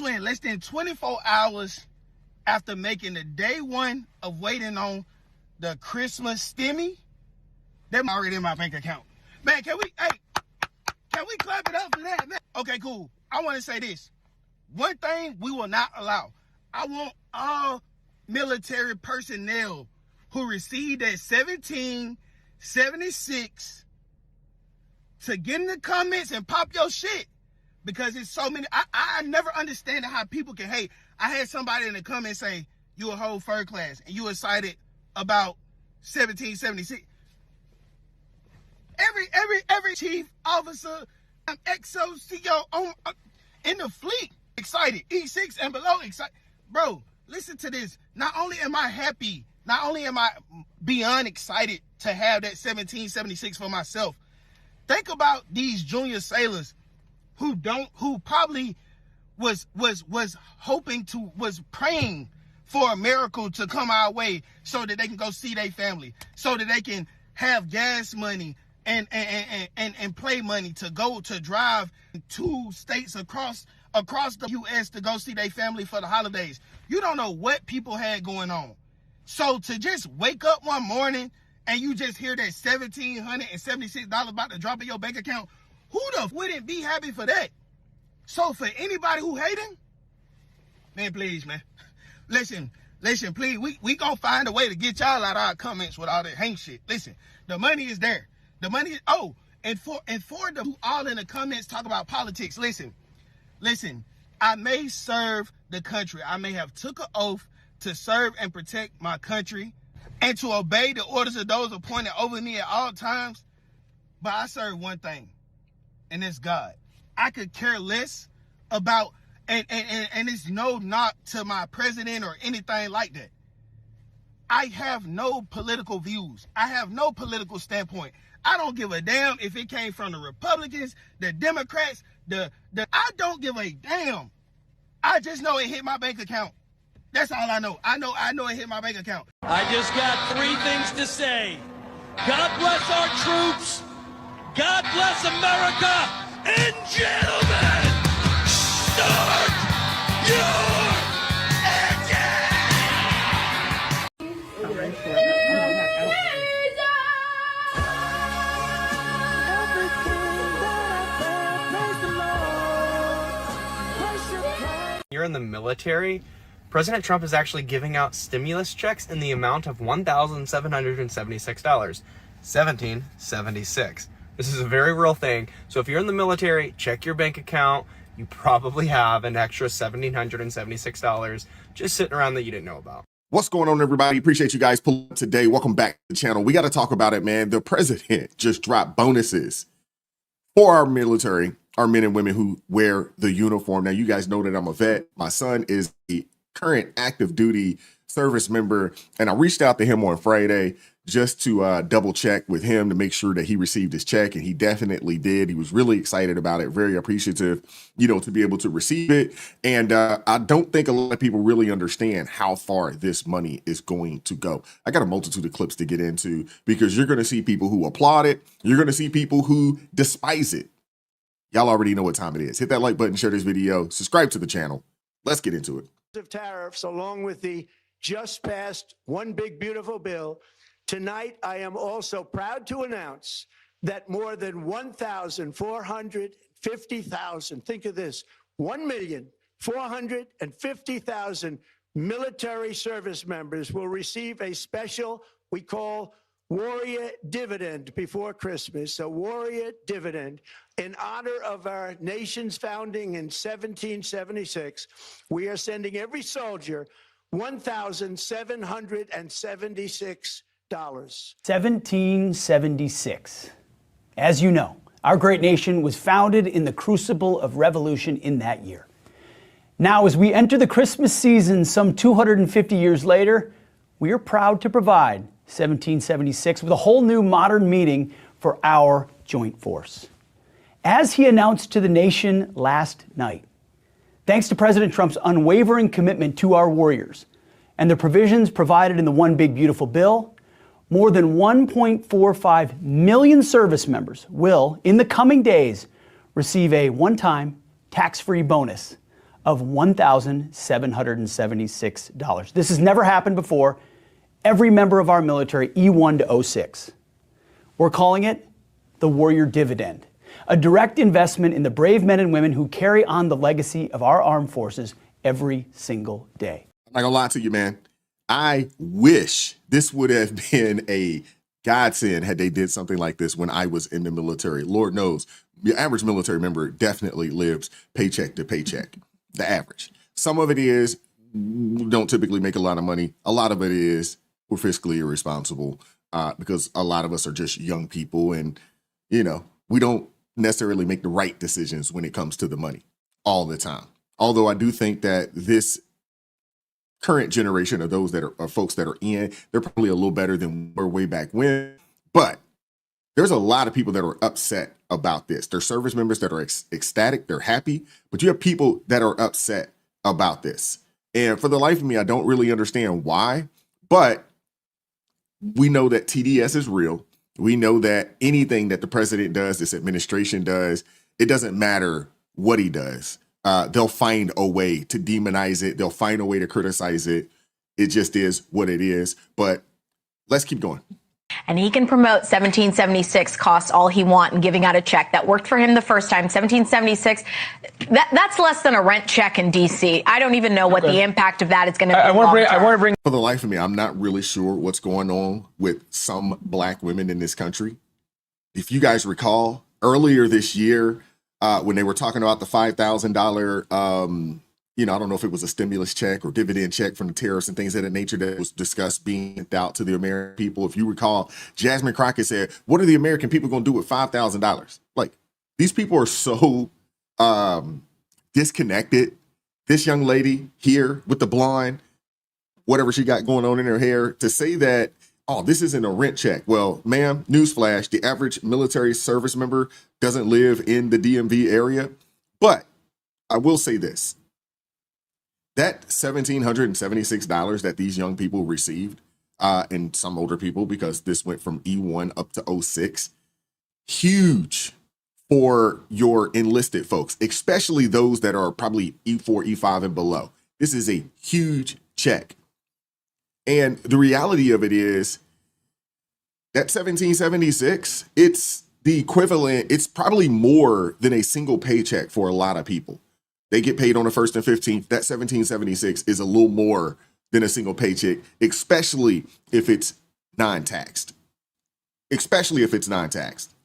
In less than 24 hours after making the day one of waiting on the Christmas stimmy, they're already in my bank account. Man, can we clap it up for that, man? Okay, cool. I want to say this. One thing we will not allow. I want all military personnel who received that 1776 to get in the comments and pop your shit. Because it's so many. I never understand how people can hate. I had somebody in the comments say, you a whole third class, and you excited about 1776. Every chief officer, XO, CEO in the fleet excited. E6 and below excited. Bro, listen to this. Not only am I happy, not only am I beyond excited to have that 1776 for myself. Think about these junior sailors who probably was praying for a miracle to come our way so that they can go see their family, so that they can have gas money and play money to go to drive 2 states across the U.S. to go see their family for the holidays. You don't know what people had going on. So to just wake up one morning and you just hear that $1,776 about to drop in your bank account, who the wouldn't be happy for that? So for anybody who hating, man, please, man. Listen, please. We gonna find a way to get y'all out of our comments with all that hang shit. Listen, the money is there. The money is, and for the who all in the comments talk about politics, listen. I may serve the country. I may have took an oath to serve and protect my country and to obey the orders of those appointed over me at all times. But I serve one thing, and it's God. I could care less about, and it's no knock to my president or anything like that. I have no political views. I have no political standpoint. I don't give a damn if it came from the Republicans, the Democrats, I don't give a damn. I just know it hit my bank account. That's all I know. I know it hit my bank account. I just got 3 things to say. God bless our troops. God bless America. And gentlemen, start your You're in the military, President Trump is actually giving out stimulus checks in the amount of $1,776. 1776. This is a very real thing. So if you're in the military, check your bank account. You probably have an extra $1,776 just sitting around that you didn't know about. What's going on, everybody? Appreciate you guys pulling up today. Welcome back to the channel. We got to talk about it, man. The president just dropped bonuses for our military, our men and women who wear the uniform. Now, you guys know that I'm a vet. My son is a current active duty service member, and I reached out to him on Friday just to double check with him to make sure that he received his check, and he definitely did. He was really excited about it, very appreciative, to be able to receive it. And I don't think a lot of people really understand how far this money is going to go. I got a multitude of clips to get into because you're going to see people who applaud it. You're going to see people who despise it. Y'all already know what time it is. Hit that like button, share this video, subscribe to the channel. Let's get into it. Of tariffs, along with the just passed one big beautiful bill. Tonight, I am also proud to announce that more than 1,450,000, think of this, 1,450,000 military service members will receive a special, we call Warrior Dividend before Christmas, a Warrior Dividend. In honor of our nation's founding in 1776, we are sending every soldier $1,776. 1776. As you know, our great nation was founded in the crucible of revolution in that year. Now, as we enter the Christmas season some 250 years later, we are proud to provide 1776 with a whole new modern meaning for our joint force. As he announced to the nation last night, thanks to President Trump's unwavering commitment to our warriors and the provisions provided in the One Big Beautiful Bill, more than 1.45 million service members will, in the coming days, receive a one-time tax-free bonus of $1,776. This has never happened before. Every member of our military, E1 to 06. We're calling it the Warrior Dividend, a direct investment in the brave men and women who carry on the legacy of our armed forces every single day. I'm not gonna lie to you, man. I wish this would have been a godsend had they did something like this when I was in the military. Lord knows, the average military member definitely lives paycheck to paycheck. The average. Some of it is we don't typically make a lot of money. A lot of it is we're fiscally irresponsible because a lot of us are just young people, and we don't necessarily make the right decisions when it comes to the money all the time. Although I do think that this current generation of those that are folks that are in, they're probably a little better than we were way back when. But there's a lot of people that are upset about this. There's service members that are ecstatic, they're happy, but you have people that are upset about this. And for the life of me, I don't really understand why, but we know that TDS is real. We know that anything that the president does, this administration does, it doesn't matter what he does. They'll find a way to demonize it. They'll find a way to criticize it. It just is what it is. But let's keep going. And he can promote 1776 costs all he wants and giving out a check. That worked for him the first time. 1776, that's less than a rent check in D.C. I don't even know what the impact of that is going to be. I want to bring. For the life of me, I'm not really sure what's going on with some black women in this country. If you guys recall, earlier this year, when they were talking about the $5,000, I don't know if it was a stimulus check or dividend check from the tariffs and things of that nature that was discussed being sent out to the American people. If you recall, Jasmine Crockett said, what are the American people going to do with $5,000? Like, these people are so disconnected. This young lady here with the blonde, whatever she got going on in her hair, to say that, oh, this isn't a rent check. Well, ma'am, newsflash, the average military service member doesn't live in the DMV area. But I will say this. That $1,776 that these young people received, and some older people, because this went from E1 up to 06, huge for your enlisted folks, especially those that are probably E4, E5 and below. This is a huge check. And the reality of it is that 1776, it's the equivalent, it's probably more than a single paycheck for a lot of people. They get paid on the 1st and 15th. That 1776 is a little more than a single paycheck, especially if it's non-taxed.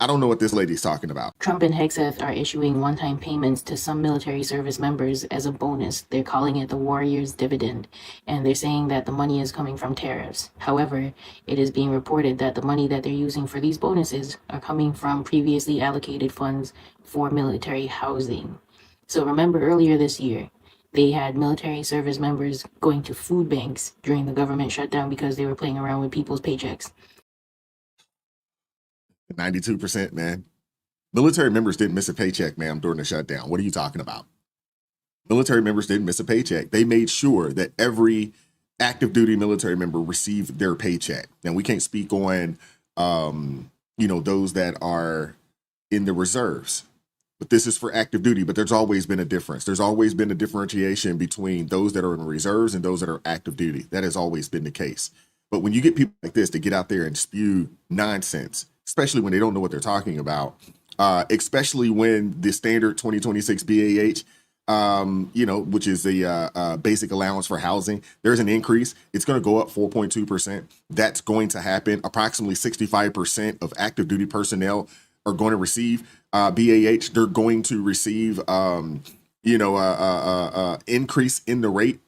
I don't know what this lady's talking about. Trump and Hegseth are issuing one-time payments to some military service members as a bonus. They're calling it the Warrior's Dividend, and they're saying that the money is coming from tariffs. However, it is being reported that the money that they're using for these bonuses are coming from previously allocated funds for military housing. So remember, earlier this year, they had military service members going to food banks during the government shutdown because they were playing around with people's paychecks. 92%, man. Military members didn't miss a paycheck, ma'am, during the shutdown. What are you talking about? Military members didn't miss a paycheck. They made sure that every active duty military member received their paycheck. Now, we can't speak on, those that are in the reserves. But this is for active duty, but there's always been a difference. There's always been a differentiation between those that are in reserves and those that are active duty. That has always been the case. But when you get people like this to get out there and spew nonsense, especially when they don't know what they're talking about, especially when the standard 2026 BAH, which is the basic allowance for housing, there's an increase. It's going to go up 4.2%. That's going to happen. Approximately 65% of active duty personnel are going to receive BAH. They're going to receive, increase in the rate.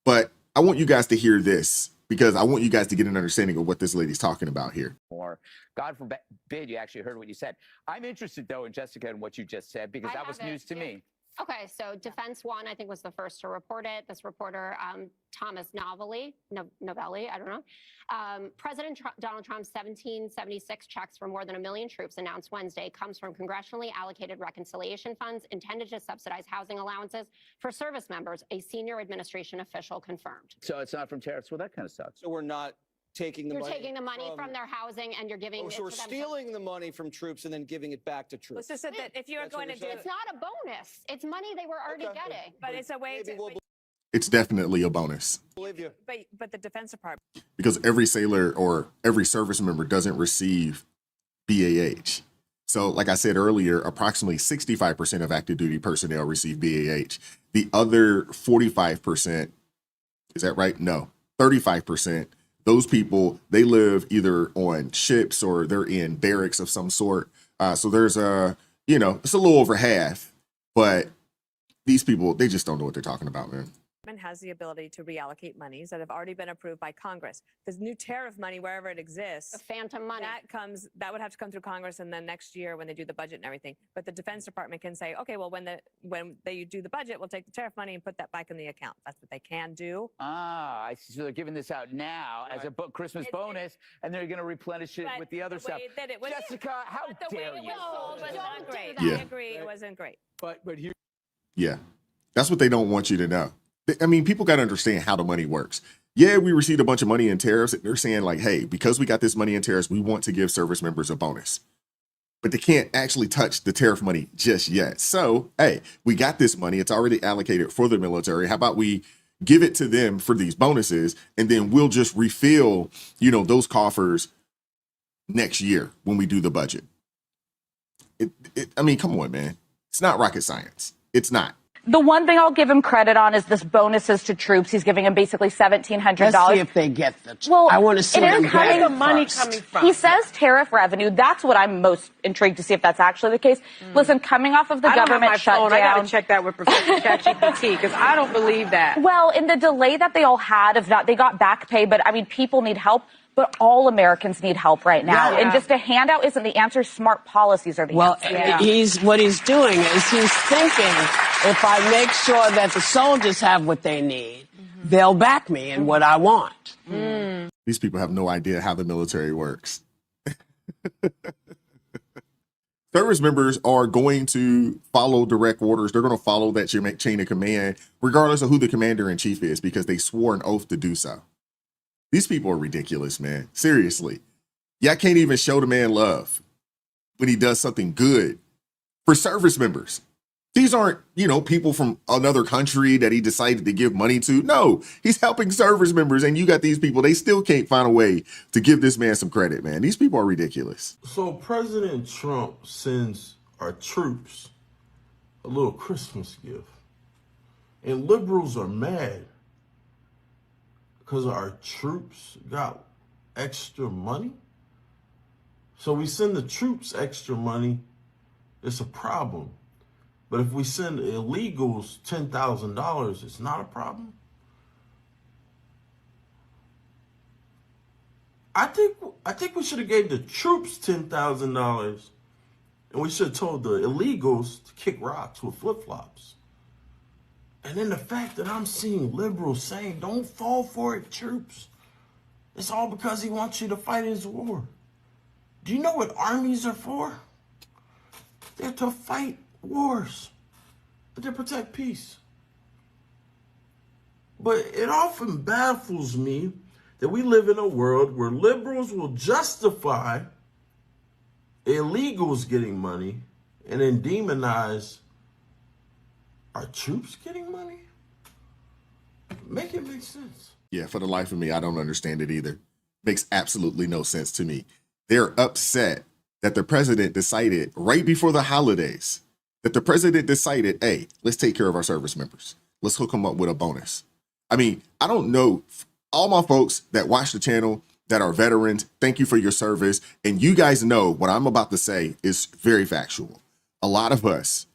But I want you guys to hear this because I want you guys to get an understanding of what this lady's talking about here. Or God forbid you actually heard what you said. I'm interested, though, in Jessica and what you just said, because that was news to me. Okay, so Defense One, I think, was the first to report it. This reporter, Thomas Novelli, I don't know. President Donald Trump's 1776 checks for more than 1 million troops announced Wednesday comes from congressionally allocated reconciliation funds intended to subsidize housing allowances for service members, a senior administration official confirmed. So it's not from tariffs? Well, that kind of sucks. So we're not taking the You're money. taking the money from their housing and you're giving it So to we're them. stealing the money from troops and then giving it back to troops. It's just that if you're going to do, It's not a bonus. It's money they were already getting. but it's a way to. It's definitely a bonus Believe you. But the Defense Department. because every sailor or every service member doesn't receive BAH. So like I said earlier, approximately 65% of active duty personnel receive BAH. The other 45%, is that right? No, 35%. Those people, they live either on ships or they're in barracks of some sort. So there's it's a little over half, but these people, they just don't know what they're talking about, man. Has the ability to reallocate monies that have already been approved by Congress. The new tariff money, wherever it exists, The phantom money. that would have to come through Congress, and then next year when they do the budget and everything. But the Defense Department can say, okay, well, when they do the budget, we'll take the tariff money and put that back in the account. That's what they can do. I see. So they're giving this out now as a Christmas bonus, and they're going to replenish it with the other stuff. Jessica, how dare you? No, it was not great. Yeah. I agree, it wasn't great. But here. Yeah, that's what they don't want you to know. I mean, people got to understand how the money works. Yeah, we received a bunch of money in tariffs. They're saying like, hey, because we got this money in tariffs, we want to give service members a bonus. But they can't actually touch the tariff money just yet. So, hey, we got this money. It's already allocated for the military. How about we give it to them for these bonuses, and then we'll just refill, those coffers next year when we do the budget. I mean, come on, man. It's not rocket science. It's not. The one thing I'll give him credit on is this bonuses to troops. He's giving them basically $1,700. Let's see if they get the. Well, I want to see where the money coming from. He says tariff revenue. That's what I'm most intrigued to see if that's actually the case. Listen, coming off of the government shutdown, I got to check that with Professor ChatGPT because I don't believe that. Well, in the delay that they all had they got back pay, but I mean, people need help. But all Americans need help right now. Yeah. And just a handout isn't the answer. Smart policies are the answer. Well, what he's doing is he's thinking, if I make sure that the soldiers have what they need, they'll back me in what I want. These people have no idea how the military works. Service members are going to follow direct orders. They're going to follow that chain of command, regardless of who the commander-in-chief is, because they swore an oath to do so. These people are ridiculous, man. Seriously. Y'all can't even show the man love when he does something good for service members. These aren't, people from another country that he decided to give money to. No, he's helping service members. And you got these people, they still can't find a way to give this man some credit, man. These people are ridiculous. So President Trump sends our troops a little Christmas gift. And liberals are mad because our troops got extra money. So we send the troops extra money, it's a problem. But if we send illegals $10,000, it's not a problem. I think we should have gave the troops $10,000, and we should have told the illegals to kick rocks with flip-flops. And then the fact that I'm seeing liberals saying, don't fall for it, troops. It's all because he wants you to fight his war. Do you know what armies are for? They're to fight wars, but to protect peace. But it often baffles me that we live in a world where liberals will justify illegals getting money and then demonize our troops getting money? Make it make sense. Yeah, for the life of me, I don't understand it either. Makes absolutely no sense to me. They're upset that the president decided right before the holidays, hey, let's take care of our service members. Let's hook them up with a bonus. I mean, I don't know. All my folks that watch the channel that are veterans, thank you for your service. And you guys know what I'm about to say is very factual. A lot of us,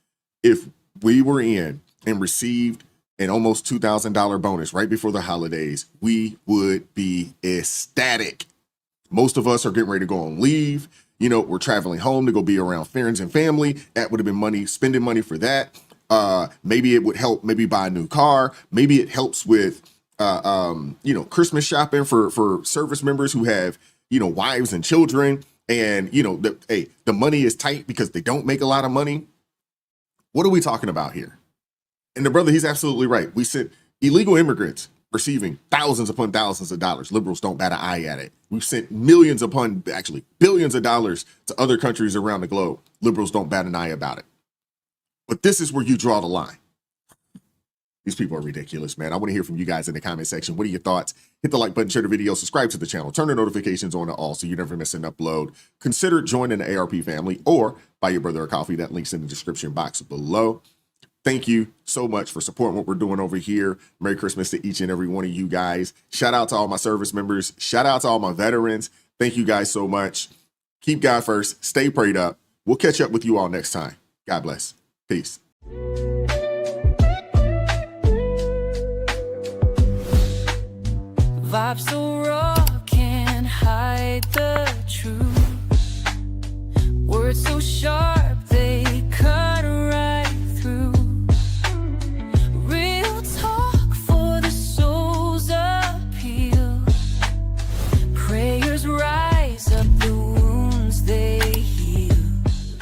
if we were in and received an almost $2,000 bonus right before the holidays, we would be ecstatic. Most of us are getting ready to go on leave. We're traveling home to go be around friends and family. That would have been money, spending money for that. Maybe it would help, maybe buy a new car. Maybe it helps with, Christmas shopping for service members who have, wives and children. And, the money is tight because they don't make a lot of money. What are we talking about here? And the brother, he's absolutely right. We sent illegal immigrants. receiving thousands upon thousands of dollars. Liberals don't bat an eye at it. We've sent millions upon, actually billions of dollars to other countries around the globe. Liberals don't bat an eye about it. But this is where you draw the line. These people are ridiculous, man. I want to hear from you guys in the comment section. What are your thoughts? Hit the like button, share the video, subscribe to the channel, turn the notifications on to all so you never miss an upload. Consider joining the ARP family or buy your brother a coffee. That link's in the description box below. Thank you so much for supporting what we're doing over here. Merry Christmas to each and every one of you guys. Shout out to all my service members. Shout out to all my veterans. Thank you guys so much. Keep God first. Stay prayed up. We'll catch up with you all next time. God bless. Peace. Vibes so raw, can't hide the truth. Words so sharp.